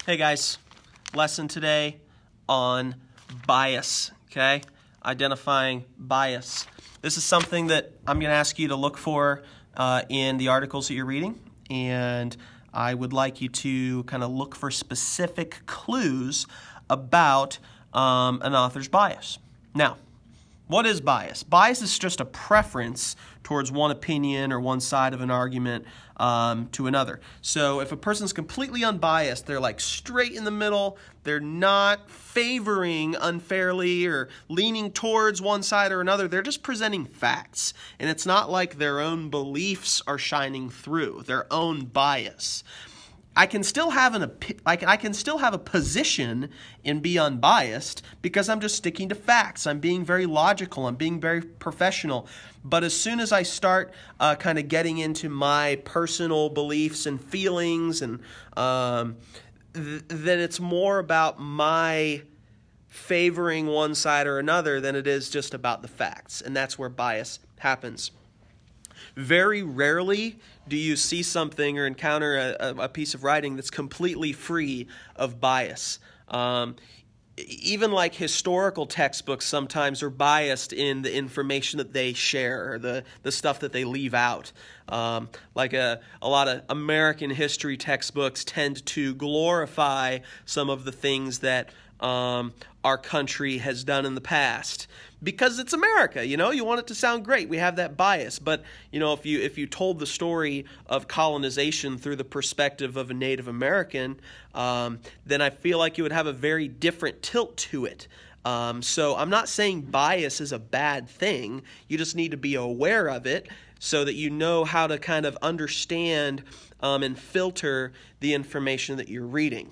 Hey guys, lesson today on bias, okay? Identifying bias. This is something that I'm going to ask you to look for in the articles that you're reading, and I would like you to kind of look for specific clues about an author's bias. Now, what is bias? Bias is just a preference towards one opinion or one side of an argument to another. So if a person's completely unbiased, they're like straight in the middle, they're not favoring unfairly or leaning towards one side or another, they're just presenting facts. And it's not like their own beliefs are shining through, their own bias. I can still have I can still have a position and be unbiased because I'm just sticking to facts. I'm being very logical. I'm being very professional. But as soon as I start kind of getting into my personal beliefs and feelings, and then it's more about my favoring one side or another than it is just about the facts, and that's where bias happens. Very rarely do you see something or encounter a piece of writing that's completely free of bias. Even like historical textbooks sometimes are biased in the information that they share, or the stuff that they leave out. Like a lot of American history textbooks tend to glorify some of the things that our country has done in the past. Because it's America, you know, you want it to sound great. We have that bias. But, you know, if you told the story of colonization through the perspective of a Native American, then I feel like you would have a very different tilt to it. So I'm not saying bias is a bad thing. You just need to be aware of it so that you know how to kind of understand and filter the information that you're reading.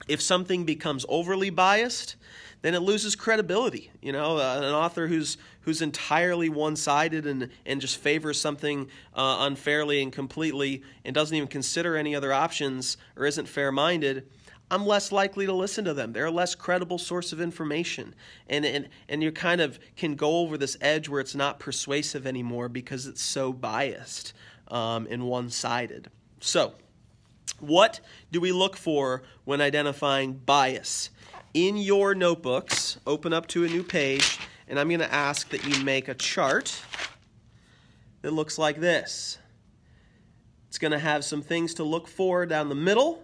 If something becomes overly biased, then it loses credibility. You know, an author who's entirely one-sided and just favors something unfairly and completely and doesn't even consider any other options or isn't fair-minded, I'm less likely to listen to them. They're a less credible source of information. And you kind of can go over this edge where it's not persuasive anymore because it's so biased and one-sided. So, what do we look for when identifying bias? In your notebooks, open up to a new page, and I'm going to ask that you make a chart that looks like this. It's going to have some things to look for down the middle,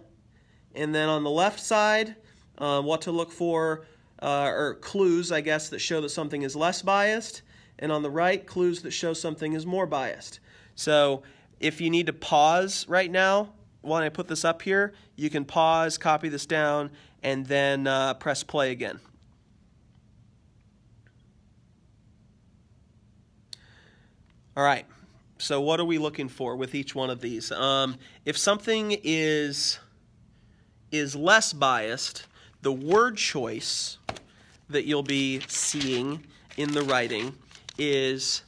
and then on the left side, what to look for, or clues, I guess, that show that something is less biased, and on the right, clues that show something is more biased. So if you need to pause right now, when I put this up here, you can pause, copy this down, and then press play again. All right, so what are we looking for with each one of these? If something is less biased, the word choice that you'll be seeing in the writing is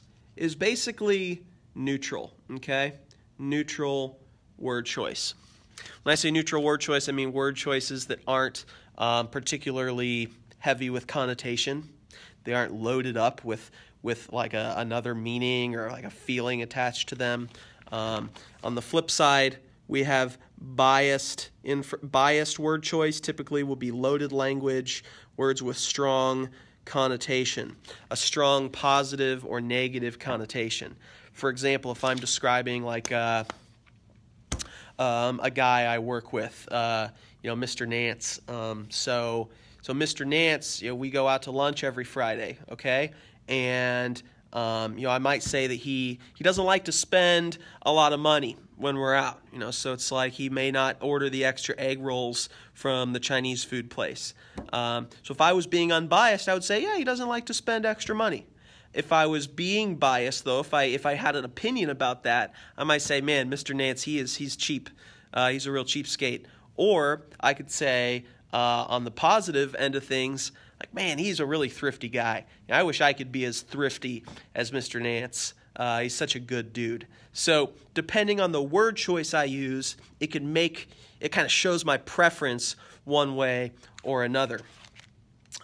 basically neutral, okay? Neutral word choice. When I say neutral word choice, I mean word choices that aren't particularly heavy with connotation. They aren't loaded up with like another meaning or like a feeling attached to them. On the flip side, we have biased word choice. Typically will be loaded language, words with strong connotation, a strong positive or negative connotation. For example, if I'm describing like a guy I work with, Mr. Nance. So Mr. Nance, we go out to lunch every Friday, okay? And I might say that he doesn't like to spend a lot of money when we're out, so it's like he may not order the extra egg rolls from the Chinese food place. So if I was being unbiased, I would say, yeah, he doesn't like to spend extra money. If I was being biased, though, if I had an opinion about that, I might say, man, Mr. Nance, he's cheap. He's a real cheapskate. Or I could say, on the positive end of things, like, man, he's a really thrifty guy. I wish I could be as thrifty as Mr. Nance. He's such a good dude. So depending on the word choice I use, it kind of shows my preference one way or another.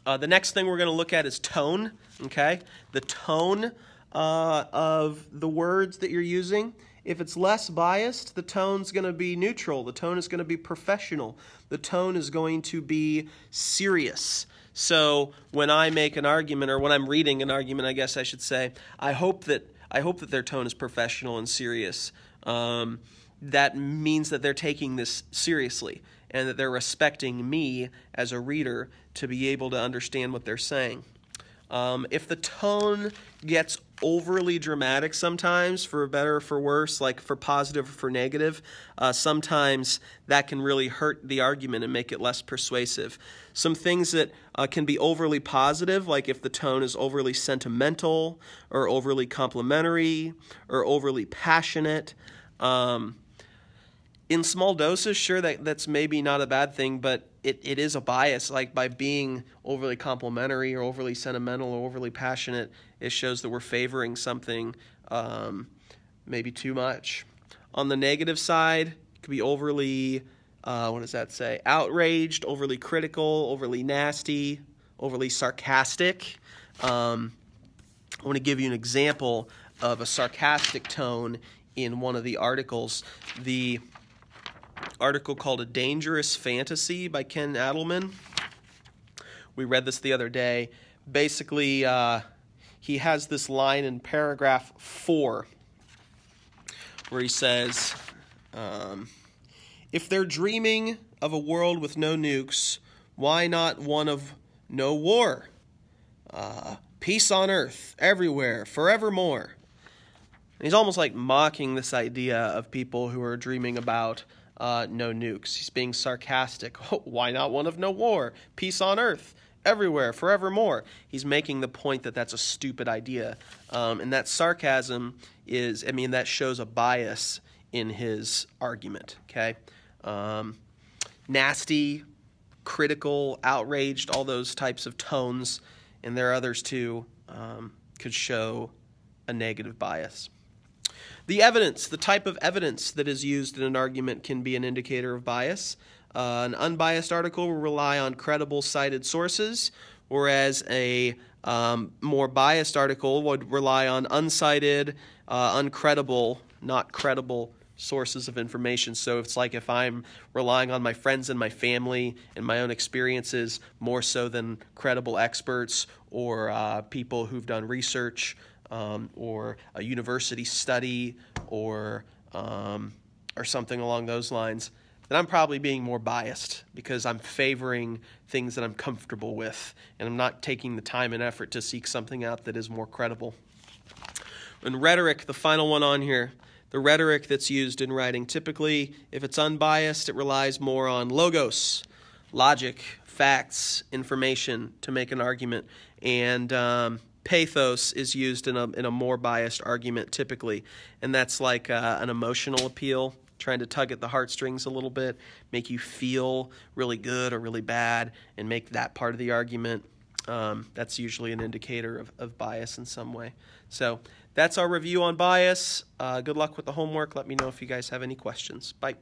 The next thing we're going to look at is tone. Okay, the tone of the words that you're using If it's less biased, the tone's going to be neutral. The tone is going to be professional. The tone is going to be serious. So when I make an argument, or when I'm reading an argument, I guess I should say, I hope that their tone is professional and serious. That means that they're taking this seriously and that they're respecting me as a reader to be able to understand what they're saying. If the tone gets overly dramatic sometimes, for better or for worse, like for positive or for negative, sometimes that can really hurt the argument and make it less persuasive. Some things that can be overly positive, like if the tone is overly sentimental or overly complimentary or overly passionate. In small doses, sure, that's maybe not a bad thing, but it is a bias. Like by being overly complimentary or overly sentimental or overly passionate, it shows that we're favoring something maybe too much. On the negative side, it could be overly, what does that say? Outraged, overly critical, overly nasty, overly sarcastic. I want to give you an example of a sarcastic tone in one of the articles. The article called A Dangerous Fantasy by Ken Adelman. We read this the other day. Basically, he has this line in paragraph 4 where he says, if they're dreaming of a world with no nukes, why not one of no war? Peace on earth, everywhere, forevermore. And he's almost like mocking this idea of people who are dreaming about no nukes. He's being sarcastic. Oh, why not one of no war? Peace on earth, everywhere, forevermore. He's making the point that that's a stupid idea. And that sarcasm is, that shows a bias in his argument, okay? Nasty, critical, outraged, all those types of tones, and there are others too, could show a negative bias. The evidence, the type of evidence that is used in an argument can be an indicator of bias. An unbiased article will rely on credible cited sources, whereas a more biased article would rely on uncited, uncredible, not credible sources of information. So it's like if I'm relying on my friends and my family and my own experiences more so than credible experts or people who've done research, or a university study or something along those lines, then I'm probably being more biased because I'm favoring things that I'm comfortable with and I'm not taking the time and effort to seek something out that is more credible. In rhetoric, the final one on here, the rhetoric that's used in writing, typically, if it's unbiased, it relies more on logos, logic, facts, information to make an argument, and pathos is used in a more biased argument typically, and that's like an emotional appeal, trying to tug at the heartstrings a little bit, make you feel really good or really bad, and make that part of the argument. That's usually an indicator of bias in some way. So that's our review on bias. Good luck with the homework. Let me know if you guys have any questions. Bye.